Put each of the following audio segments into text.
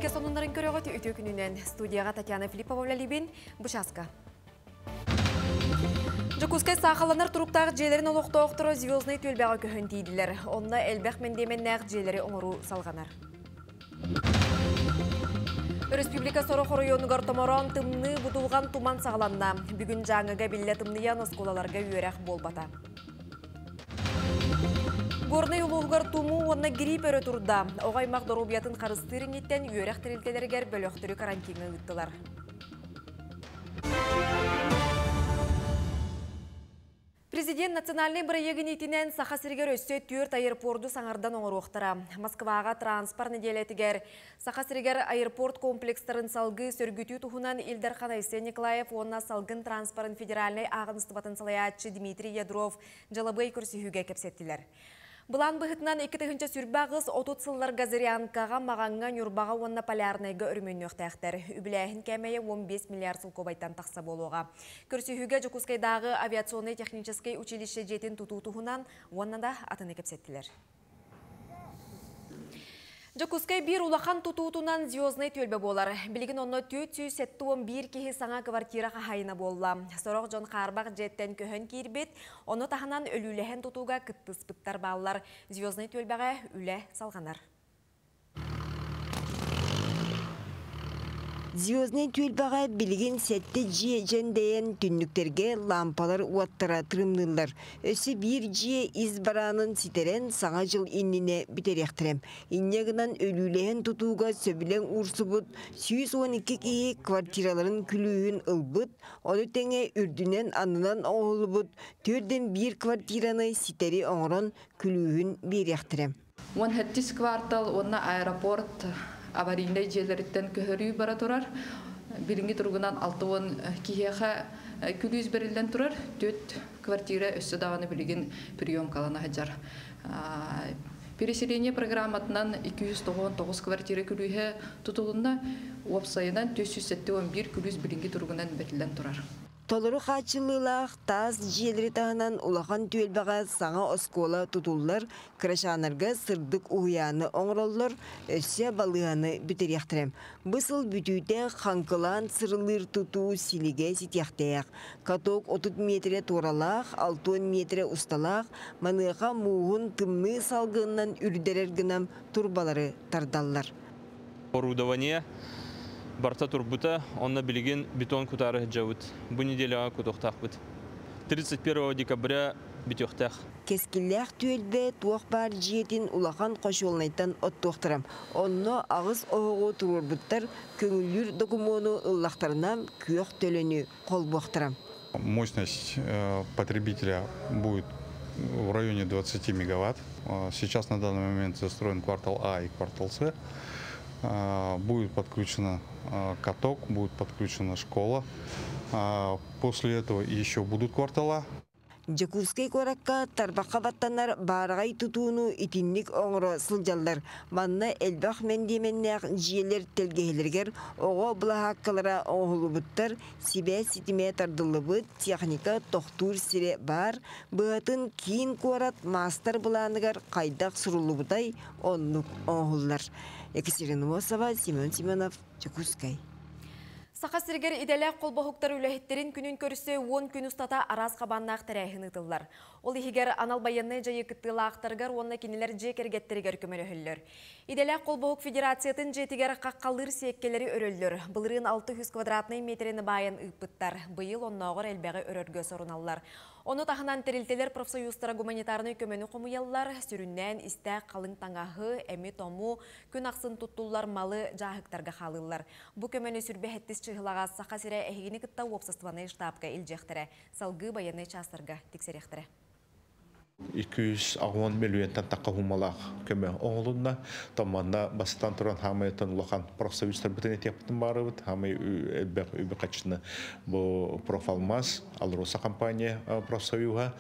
Ильке сонунларын көрөгөт үтө күнүнөн студияга Татьяна Филиппова либин Бушаска. Жокускай сахаланар туруктагы жээлерин олоктооктура звездный төлбөгө көһөн тийдилер. Онна элбек мендеменнәк жээлери оңору салганар. Республика Сорохо районугар томорон тымны бутулган туман сагаланна. Бүгүн жаңыга билле тымныян осколаларга үйөрәк болбата. Горный улуғығар туму онна грипп өрі турда. Оғаймақ дорубиятын қарыстырын еттен үйерек тірілтелергер бөліқтірі карантині ұттылар. Президент национальный проегін етінен Сақасыргер өссе түрт аэропорду саңардан оңыр оқтыра. Москваға транспорт неделетігер. Сақасыргер аэропорт комплекстарын салғы сөргүтü тұхынан Илдар Ханайсы Николаев онна салғын транспорын федеральный ағыныстыбатын салаятчы Дмитрий Ядров жалабай көрсіхуге кепсеттілер. Бұлан бұғытынан 2 түгінші сүрбағыз 30 сыллар газарианкаға мағанға нүрбаға онна полярнайға үрмені өқтәқтер. Үбіләйін кәмейе 15 миллиард сыл кобайтан тақса болуға. Көрсіхуге Жокускайдағы авиационный технический училище жетін тұтуғынан оннада атыны кепсеттілер. Жокускай бір улахан тутуутунан звездный төлбе болар. Билигин онно 471 кихи саңа квартираға хайына болла. Сорок жон қарбақ жеттен көхін кирбет, оны таханан өлілеген тутуға кыттыспыттар баллар. Звездный төлбеға үлі салғанар. Звездный төлбаға билген сәтті жие жәндейін түнніктерге лампалар уаттара тұрымнылар. Өсі бір жие избаранын ситерен саңа жыл инніне бітеректірем. Иннегінен өлілеген тұтуға сөбілен ұрсыбыт, 112 кейі квартираларын күлуін ылбыт, оны тәңе үрдінен анынан оғылыбыт, 4-1 квартираны ситери оңырын күлуін беректірем. 17 квартал онна аэропорт аварийный жерлерден көһөрүү бара турар. Биринги тургунан 6 кихеха күлүз берилден турар. 4 квартира өссө даганы билген приёмкалана хаҗар. Переселение программатынан 299 квартира күлүһе тутулунда веб-сайтынан 471 күлүз биринги тургунан берилден турар. Толыру қачылылақ таз желері тағынан улахан төлбаға саңа оскола тұтулар, крашанарға сырдық ұяны оңыроллар, өссе балығаны бүтеректірем. Бұсыл бүтүйте қанқылан сырылыр тұту силіге сетектеяқ. Каток 30 метре туралақ, 60 метре ұсталақ, маныға мұғын тымны салғынан үрдерергінам турбалары тардаллар. Орудование барта турбута, онна билеген бетон кутары жауыт. Бұл неделяға кутоқтақ бұд. 31 декабря бетоқтақ. Кескілләқ түйелбе туақ бар жиетін улахан қошуылнайтан оттуқтырам. Онны ағыз оғығы тұрбыттар көңілдер докумону ұллақтарынан күйеқ төлену қол бұқтырам. Мощность потребителя будет в районе 20 мегаватт. Сейчас на данный момент застроен квартал А и квартал С. Будет подключена каток, будет подключена школа. После этого еще будут квартала. Жокускай коракка тарбаққа баттанар барағай тұтуыну итинник оңыры сылжалдар. Манна әлбақ мендеменнәқ жиелер телгейлергер оғы бұлағаққалара оғылы бұттар, сибе ситиме тардылы техника тоқтур сире бар, бұғатын кейін қуарат мастар бұланығар қайдақ сұрулы бұдай онлық оғылар. Екатерина Мосова, Семен Семенов, Жокускай. Сақасыргер иделек қолбақуқтар үләхеттерін күнін көрісі 10 күн ұстата араз қабаннақ тәрәхін ұтылар. Ол егер анал байынны жайы күттілі ақтарғар, онына кенелер жекергеттергер көмелі хүллер. Иделек қолбақуқ федерациятын жетігер қаққалыр секкелері өрілдір. Бұлырын 600 квадратный метрені байын ұппыттар. Бұйыл оннағыр әлбәғі өрерге сорыналар. Оны тағынан тәрілтелер профсоюзтара гуманитарны көмені қомуялар, сүріннен істі қалың таңағы, әмі тому, күн ақсын тұттулар малы жағықтарға қалылар. Бұ көмені сүрбәхеттіс чығылаға сақасыра әхігіні күтті опсыстываны штабқа илжектірі, салғы байыны частырға тексеректірі. 210 миллионтан таққа хумалақ көмі оңылында, таманда бастан тұран хамайтын ұлақан профсоюзтар бітіне тепітін бары бұд, хамай өбі қачыны бұл профалмаз, алыроса компания профсоюға,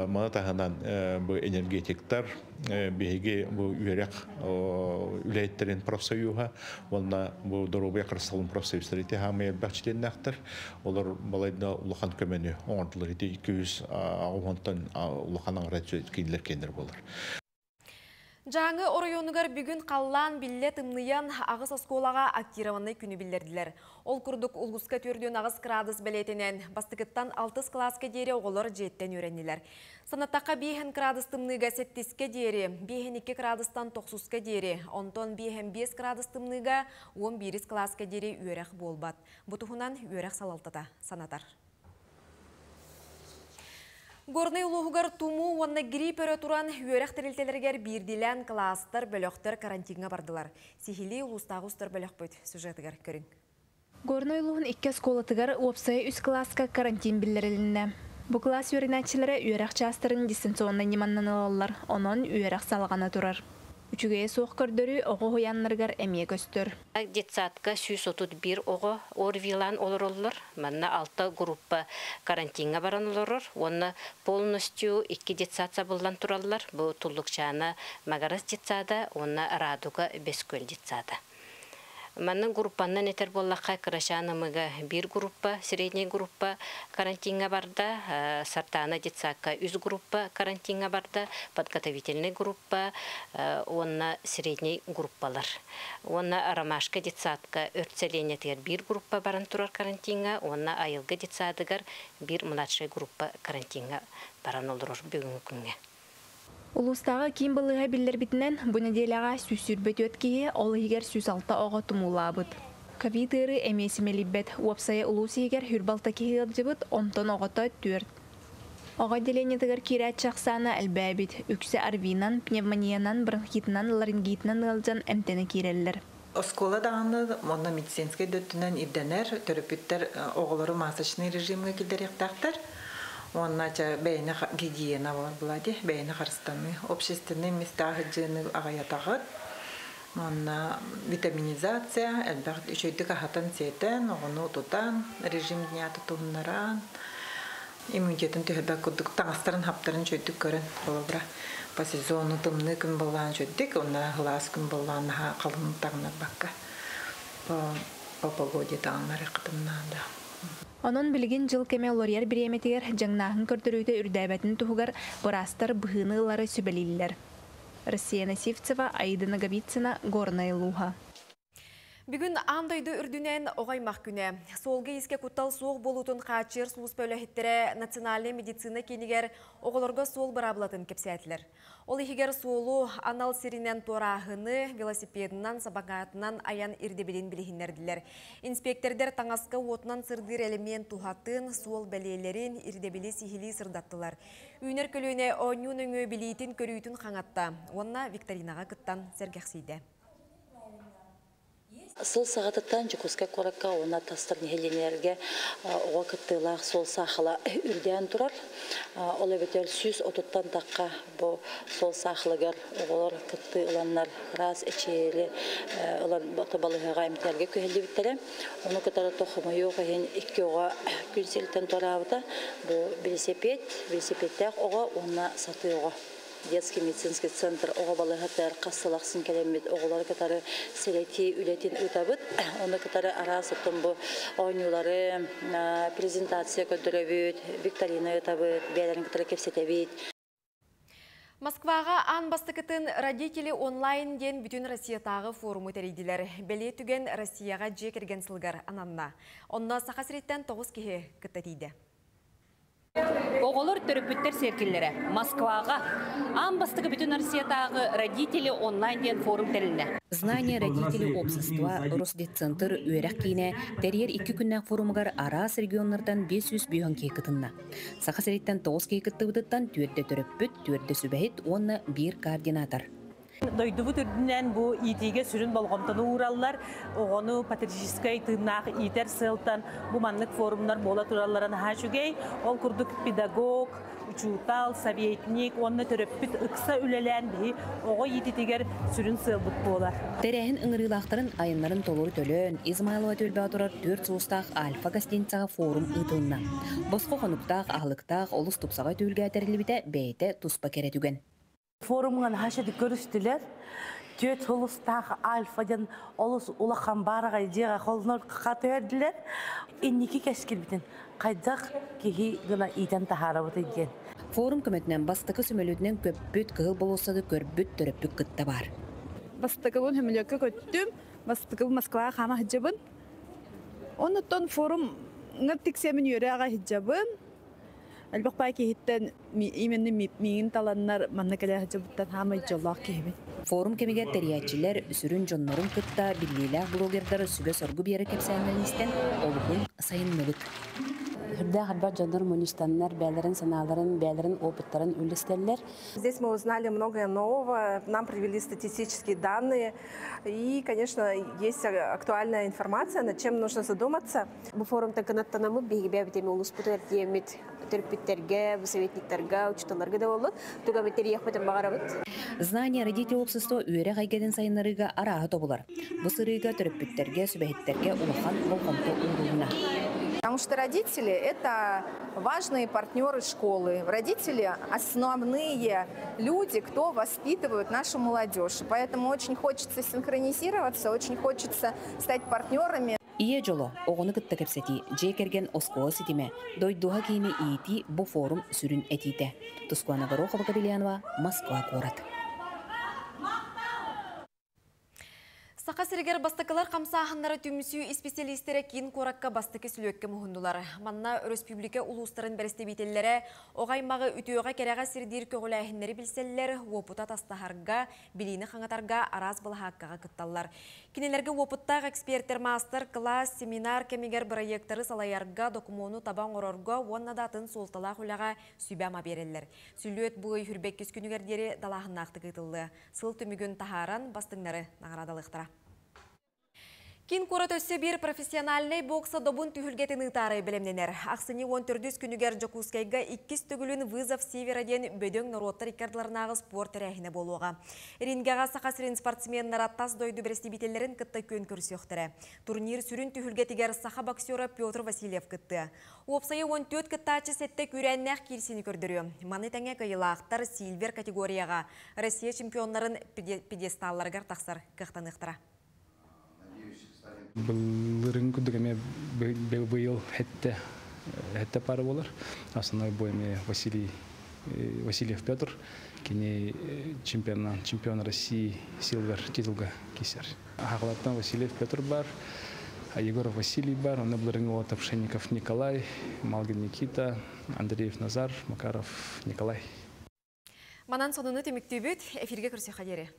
мана тағынан бұл энергетиктар, бейге бұл үйерек үләйттерін профсоюға, олна бұл дұрубай қырсалын профсоюзтар еті хамай өбәкчілен нәқтір, олар балайда ұлақан көмені оңырдылар еті 210 ұлақан кейділер кендер болар. Жаңы оройонугар бүгін қаллан билле тымныян ағыс осколаға актированный күні білдерділер. Ол күрдік ұлғысқа төрден ағыс градус білетінен бастықыттан 6 класска дері оғылар жеттен өренілер. Санаттаққа 5 градус тымныға 7-ке дері, 5-2 градустан 9-ке дері, онтон 5 градус тымныға 11 класска дері өрәқ болбат. Бұтығынан өрәқ салалтата санатар. Горный улуғығар туму онна грипп өрі туран өрәқ тірілтелергер бірділен кластар бөліқтер карантинға бардылар. Сихили улустағы ұстар бөліқ бөйт сюжетігер көрін. Горный улуғын 2 сколатығар опсайы 3 класска карантин білдірілінді. Бұл класс өрінәтшілері өрәқ частырын дистанционны неманнан алалар, онын өрәқ салғаны тұрар. Үчүгeye соқ көрдөрү оғы хоянныргар әмие көстөр. Детсадка 131 оғы орвилан олороллар. Манна 6 группа карантинға баран олорор. Оны полностью 2 детсад сабылдан тураллар. Бұл туллукчаны магарас детсада, оны радуга бескөл детсада. Манна группаннан етер боллаққа кырашанымыға 1 группа, средний группа карантинға барда, сартана детсадка 100 группа карантинға барда, подготовительный группа, онна средний группалар. Онна ромашка детсадка өртселенетер 1 группа баран турар карантинға, онна айылғы детсадыгар 1 младший группа карантинға баран олырыр бүгінгі күнге. Улустағы ким былыға білдер бітінен бұл неделяға сүсүрбет өткеге ол егер 106 оға тумулабыд. Ковид-ыры әмесімелібет уапсайы улус егер хүрбалта кеғыл жыбыд 10 оғыта 4. Оға деленетігер керәт шақсаны әлбәбіт, үксі арвинан, пневмониянан, бронхитынан, ларингитынан ылжан әмтені керелілер. Оскола дағаны, онна медицинскай дөттінен ирденер, терапевттер оғылары масочный режимге келдеректақтар. Оннача бәйіні гигиена была, бәйіні қарыстаны, общественный местағы жыны ағаятағыд. Онна витаминизация, әлбәғыт үшөйдік ағатын сетен, оғыны ұтутан, режим днята тұғынаран. Иммунитетін түйірбәк күрдік, таңастарын хаптарын чөйдік көрін болыбыра. По сезону тымны күн болған чөйдік, онна ғылас күн болған қалын тағынар баққа. По погоде тағынар қытымнады. Онон білген жыл кеме лорьер биреметигер жаңнағын көрдірүйді үрдәбәтін тұғығар бұрастар бұғынылары сөбелейлер. Россия Насивцева, Айдына Габицина, Горная Луга. Бүгін андайды үрдінен оғаймақ күні. Солғы еске құттал соқ болутын қачыр сұлыс бөліхеттері национальный медицина кенігер оғыларға сол бұрабылатын кепсәтілер. Ол егер солу анал сиринен торағыны велосипедынан сабағатынан аян ирдебелін білігіндерділер. Инспектордер таңасқа отынан сырдыр элемент тухатын сол бәлелерін ирдебелі сихили сырдаттылар. Үйнер көліне онюн өңі білейтін көрійтін қаңатта. Онна викторинаға күттан сәргәқсейді. Сол сағатыттан жүкізгі қораққа оны тастыр нехеленерге оға күттілақ сол сақыла үрден тұрар. Ол өбетел сүз отыттан таққа бұл сол сақылығар оғылар күтті ұланлар раз әчейлі ұлан батабалығыға әмтерге көхелі біттелі. Оны күтары тоқымы yok ең 2 оға күнселіктен тұрабыда бұл велосипедтәк оға оны саты оға. Детский медицинский центр оғабалығаттар қасылақсын кәлемет оғылары катары селети үлетін ұтабыд. Оны катары арасыптың бұл ойнулары презентация көндірі викторина ұтабыд, бәлерін катары кепсеті бейт. Москваға ан бастықытын родители онлайн ден бүтін Россиятағы форумы тәрейділер. Бәле түген Россияға жекерген сылғар ананна. Онна сақасыреттен 9 кеге күттәтейді. Оғылыр түріпіттер серкелері Москваға амбастығы бүтін Россиятағы родители онлайн ден форум тәрілді. Знание родителей общества Росдетцентр үйерек кейіне тәрер 2 күннәк форумығар арас регионлардан 500 бүйін кейкітінна. Сақасыреттен 9 кейкітті бұдыттан түрді түріппіт, түрді сүбәйт, онны 1 координатор. Дойдубу түрдінен бұл итиге сүрін болғамтаны ураллар, оғыны патриотическай тырнақ итер сылтан бұл манлық форумдар бола туралларын хашугей, ол күрдік педагог, учутал, советник, онны түріппіт ұқса үлелән бей, оғы ититігер сүрін сылбыт болар. Тәрәхін ұңырылақтарын айынларын толыр төлін, Измайлова төлбе атырар 4 соғыстақ альфа гостиницаға форум ұйтылына. Босқо қонуқтақ, ағылықтақ, олыс тұпсаға төлге әтәрілі біті бәйті тұспа керетуген. Форумған хашады көрістілер. төт улустағы альфадан олыс улахан бараға жеға қолыныр қаты өрділер. Инники кәскер бітін қайдақ кеги гына иден тахарабыт еден. Форум көмөтінен бастықы сөмөлөдінен көппөт кығыл болусады көрбөт төрөппүк кытта бар. Бастықыбын хөмілөкі көттім, бастықыбы Москваға қама хиджабын. Онуттан форум ңыр тіксемін өрі аға хиджабын. Әлбақ бай кейттен именні миңін таланнар манна кәлі хиджабыттан хамай жолақ кейбін. Форум кемеге териячилер үсүрүн жоннорун кытта биллилях блогердар сүбө соргу бері кепсәнелістен олығын сайынмыбыт. Хүрдә хадба жоннор мунистаннар бәлерин саналарын, бәлерин опыттарын үлестеллер. Здесь мы узнали многое нового, нам привели статистические данные и, конечно, есть актуальная информация, над чем нужно задуматься. Бу форумда канаттанамы бегебе битеме улуспутер диемит терпиттерге, советниктерге, учталарга да болот. Туга метерияк бетен багарабыт. Знание родителей общества үйрі қайгеден сайынырыға арағы тобылар. Бұсырыға төріппіттерге, сүбәхеттерге улахан болғанты ұңғылына. Потому что родители – это важные партнеры школы. Родители – основные люди, кто воспитывают нашу молодежь. Поэтому очень хочется синхронизироваться, очень хочется стать партнерами. Ие жоло, оғыны кытта кепсети, жекерген оскуа сетиме, дойдуға кейіне иети бұ форум сүрін әтейті. Тускуана Горохова Кабелянова, Москва город. Сақа сірігер бастықылар қамсағынлары түмісі специалистері кейін қораққа бастықы сүлөкке мұхындылар. Манна Республика улустарын бәрісті бейтелері оғаймағы үтіоға кереға сірдер көгіләйінлері білселілер опыта тастахарға, білейіні қаңатарға араз бұлғаққаға күтталар. Кенелерге опыттақ эксперттер мастер, класс, семинар, кемегер проекттары салаярға, докумону табан орорға, оннадатын солтала құлаға сүбәма берелер. Сүлөт бұғы хүрбек күскүнігердері далағыннақты кытылды. Сыл түмігін тахаран бастыңлары нағырадалықтыра. Кин корот өссө бир профессиональный бокса добун түхүлгетин ытары билемненер. Аксыни 14 күнүгер Жокускайга 2 түгүлүн вызов севераден бөдөң нороттар иккардыларынагы спорт терехине болуга. Рингага сакасырын спортсменнар аттас дойду берестибителерин кытта көн көрсөктөрө. Турнир сүрүн түхүлгетигер саха боксера Петр Васильев кытты. Опсайы 14 кыттачы сетте күрәннәк кирсини көрдөрү. Маны тәңе кыйлактар сильвер категорияга Россия чемпионнарын пьедесталларга таксар кыктаныктыра. Былырын күдігіме бейіл әтті пары болар. Основной бойме Васильев Петр, кене чемпион России силвер титулга кесер. Ағалаттан Васильев Петр бар, Егоров Василий бар, оны былырын Топшенников Николай, Малгин Никита, Андреев Назар, Макаров Николай. Манан сонуны теміктебет, эфирге көрсе қадері.